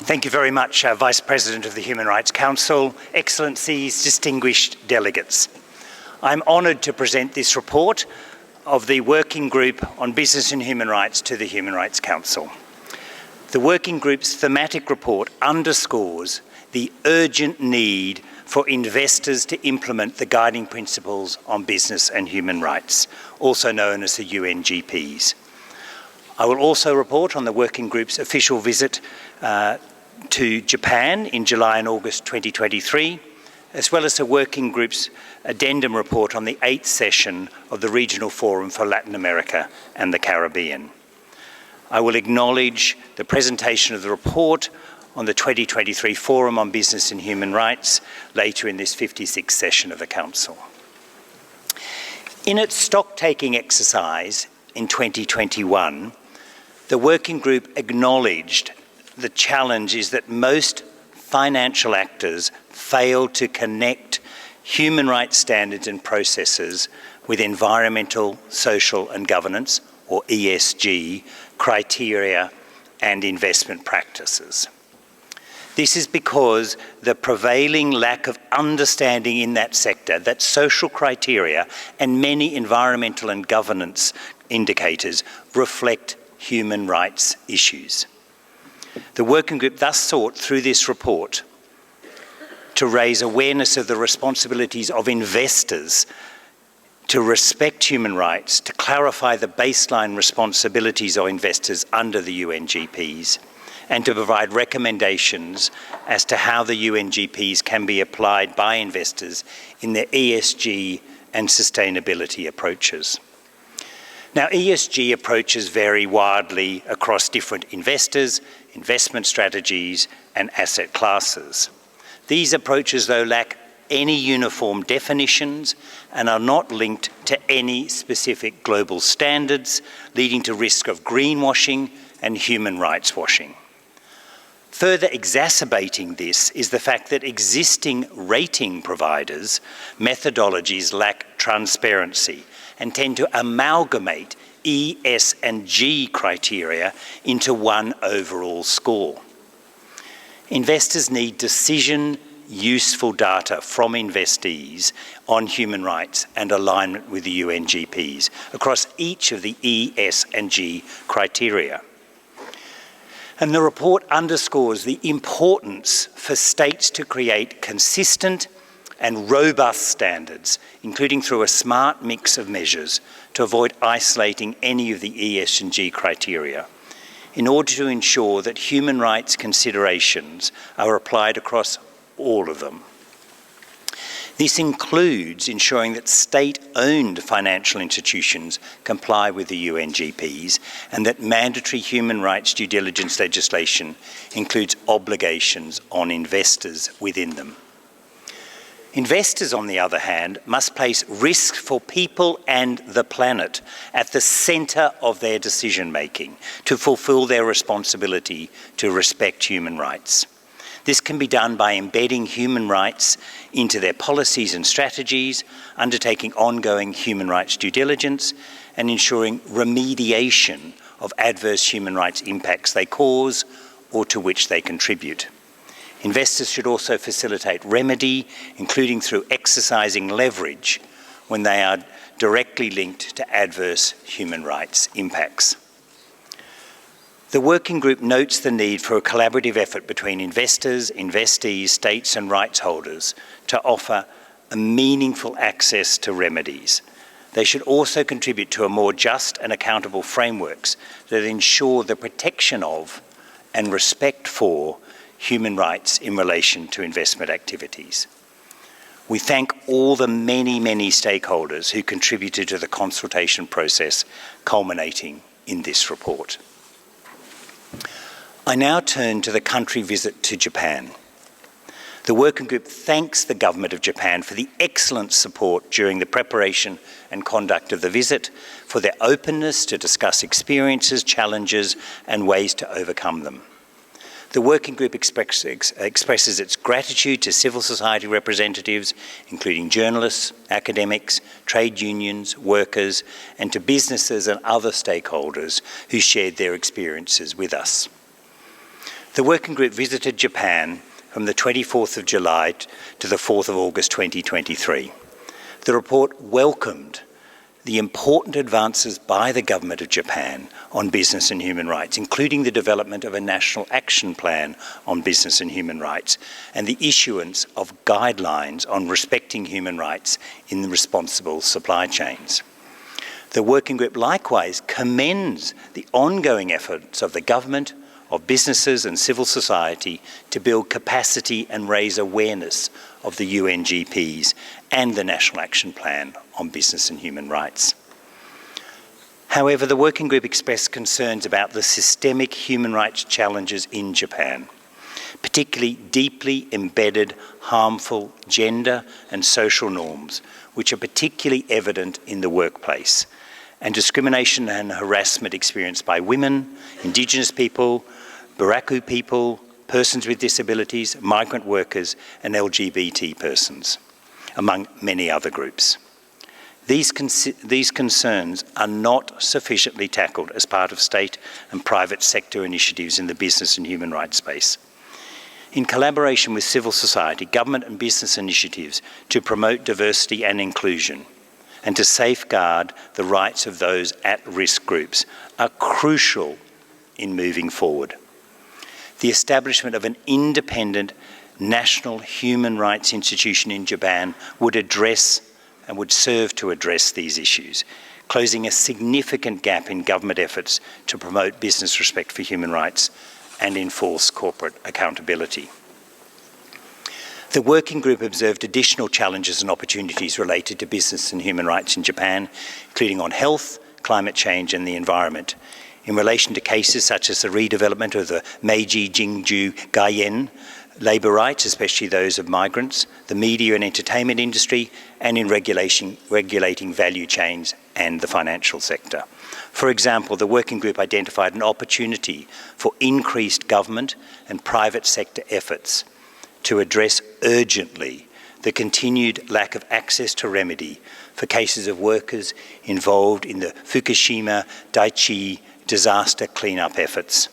Thank you very much, Vice President of the Human Rights Council, Excellencies, distinguished delegates. I'm honoured to present this report of the Working Group on Business and Human Rights to the Human Rights Council. The Working Group's thematic report underscores the urgent need for investors to implement the guiding principles on business and human rights, also known as the UNGPs. I will also report on the Working Group's official visit to Japan in July and August 2023, as well as the Working Group's Addendum Report on the 8th session of the Regional Forum for Latin America and the Caribbean. I will acknowledge the presentation of the report on the 2023 Forum on Business and Human Rights later in this 56th session of the Council. In its stock-taking exercise in 2021, the Working Group acknowledged the challenge is that most financial actors fail to connect human rights standards and processes with environmental, social and governance, or ESG, criteria and investment practices. This is because the prevailing lack of understanding in that sector that social criteria and many environmental and governance indicators reflect human rights issues. The Working Group thus sought through this report to raise awareness of the responsibilities of investors to respect human rights, to clarify the baseline responsibilities of investors under the UNGPs, and to provide recommendations as to how the UNGPs can be applied by investors in their ESG and sustainability approaches. Now, ESG approaches vary widely across different investors, investment strategies, and asset classes. These approaches, though, lack any uniform definitions and are not linked to any specific global standards, leading to risk of greenwashing and human rights washing. Further exacerbating this is the fact that existing rating providers' methodologies lack transparency and tend to amalgamate E, S and G criteria into one overall score. Investors need decision-useful data from investees on human rights and alignment with the UNGPs across each of the E, S and G criteria. And the report underscores the importance for states to create consistent and robust standards, including through a smart mix of measures to avoid isolating any of the E, S and G criteria, in order to ensure that human rights considerations are applied across all of them. This includes ensuring that state-owned financial institutions comply with the UNGPs and that mandatory human rights due diligence legislation includes obligations on investors within them. Investors, on the other hand, must place risk for people and the planet at the centre of their decision-making to fulfil their responsibility to respect human rights. This can be done by embedding human rights into their policies and strategies, undertaking ongoing human rights due diligence, and ensuring remediation of adverse human rights impacts they cause or to which they contribute. Investors should also facilitate remedy, including through exercising leverage when they are directly linked to adverse human rights impacts. The Working Group notes the need for a collaborative effort between investors, investees, states and rights holders to offer a meaningful access to remedies. They should also contribute to a more just and accountable frameworks that ensure the protection of and respect for human rights in relation to investment activities. We thank all the many stakeholders who contributed to the consultation process culminating in this report. I now turn to the country visit to Japan. The Working Group thanks the Government of Japan for the excellent support during the preparation and conduct of the visit, for their openness to discuss experiences, challenges and ways to overcome them. The Working Group expresses its gratitude to civil society representatives, including journalists, academics, trade unions, workers, and to businesses and other stakeholders who shared their experiences with us. The working group visited Japan from the 24th of July to the 4th of August 2023. The report welcomed the important advances by the government of Japan on business and human rights, including the development of a national action plan on business and human rights, and the issuance of guidelines on respecting human rights in the responsible supply chains. The working group likewise commends the ongoing efforts of the government, of businesses and civil society to build capacity and raise awareness of the UNGPs and the National Action Plan on Business and Human Rights. However, the working group expressed concerns about the systemic human rights challenges in Japan, particularly deeply embedded, harmful gender and social norms, which are particularly evident in the workplace, and discrimination and harassment experienced by women, Indigenous people, Buraku people, persons with disabilities, migrant workers, and LGBT persons, among many other groups. These concerns are not sufficiently tackled as part of state and private sector initiatives in the business and human rights space. In collaboration with civil society, government and business initiatives to promote diversity and inclusion and to safeguard the rights of those at-risk groups are crucial in moving forward. The establishment of an independent national human rights institution in Japan would address and would serve to address these issues, closing a significant gap in government efforts to promote business respect for human rights and enforce corporate accountability. The working group observed additional challenges and opportunities related to business and human rights in Japan, including on health, climate change and the environment, in relation to cases such as the redevelopment of the Meiji Jinju Gaien labour rights, especially those of migrants, the media and entertainment industry, and in regulating value chains and the financial sector. For example, the working group identified an opportunity for increased government and private sector efforts to address urgently the continued lack of access to remedy for cases of workers involved in the Fukushima Daiichi disaster cleanup efforts,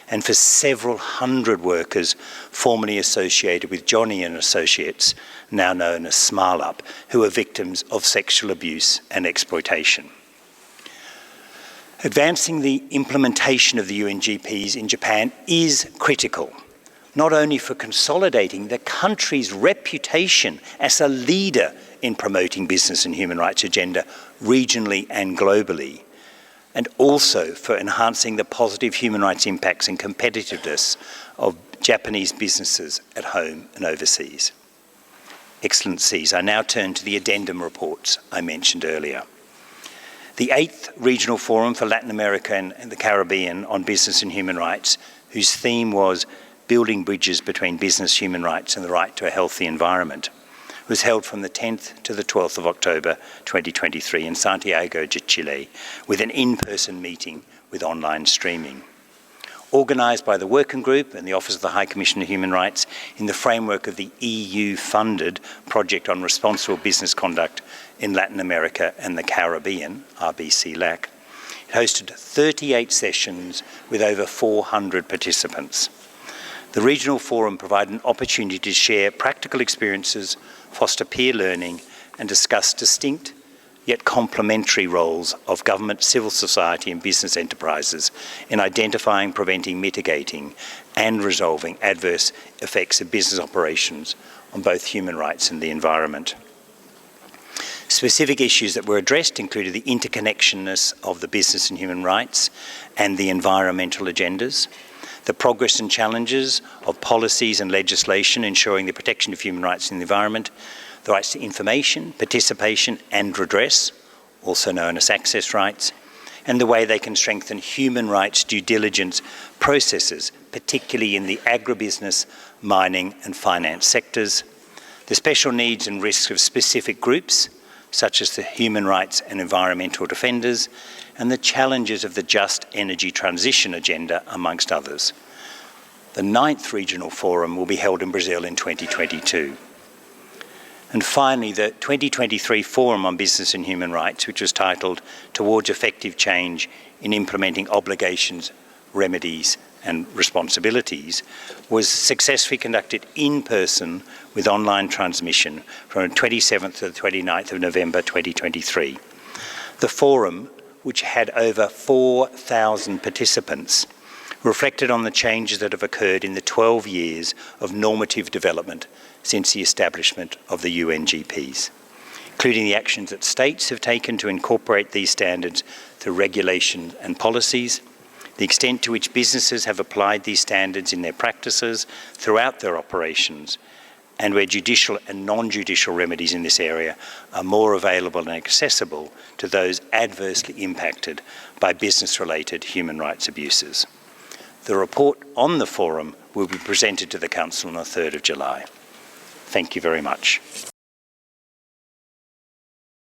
and for several hundred workers formerly associated with Johnny and Associates, now known as Smarlup, who are victims of sexual abuse and exploitation. Advancing the implementation of the UNGPs in Japan is critical, not only for consolidating the country's reputation as a leader in promoting business and human rights agenda regionally and globally, and also for enhancing the positive human rights impacts and competitiveness of Japanese businesses at home and overseas. Excellencies, I now turn to the Addendum Reports I mentioned earlier. The 8th Regional Forum for Latin America and the Caribbean on Business and Human Rights, whose theme was Building Bridges Between Business, Human Rights and the Right to a Healthy Environment, was held from the 10th to the 12th of October 2023 in Santiago de Chile, with an in-person meeting with online streaming. Organised by the Working Group and the Office of the High Commissioner of Human Rights in the framework of the EU-funded Project on Responsible Business Conduct in Latin America and the Caribbean, RBC-LAC, it hosted 38 sessions with over 400 participants. The Regional Forum provided an opportunity to share practical experiences, foster peer learning, and discuss distinct yet complementary roles of government, civil society and business enterprises in identifying, preventing, mitigating and resolving adverse effects of business operations on both human rights and the environment. Specific issues that were addressed included the interconnectedness of the business and human rights and the environmental agendas, the progress and challenges of policies and legislation ensuring the protection of human rights and the environment, the rights to information, participation and redress, also known as access rights, and the way they can strengthen human rights due diligence processes, particularly in the agribusiness, mining and finance sectors, the special needs and risks of specific groups, such as the human rights and environmental defenders, and the challenges of the just energy transition agenda, amongst others. The 9th Regional Forum will be held in Brazil in 2022. And finally, the 2023 Forum on Business and Human Rights, which was titled Towards Effective Change in Implementing Obligations, Remedies and responsibilities was successfully conducted in person with online transmission from the 27th to the 29th of November 2023. The forum, which had over 4,000 participants, reflected on the changes that have occurred in the 12 years of normative development since the establishment of the UNGPs, including the actions that states have taken to incorporate these standards through regulation and policies, the extent to which businesses have applied these standards in their practices throughout their operations, and where judicial and non-judicial remedies in this area are more available and accessible to those adversely impacted by business-related human rights abuses. The report on the forum will be presented to the Council on the 3rd of July. Thank you very much.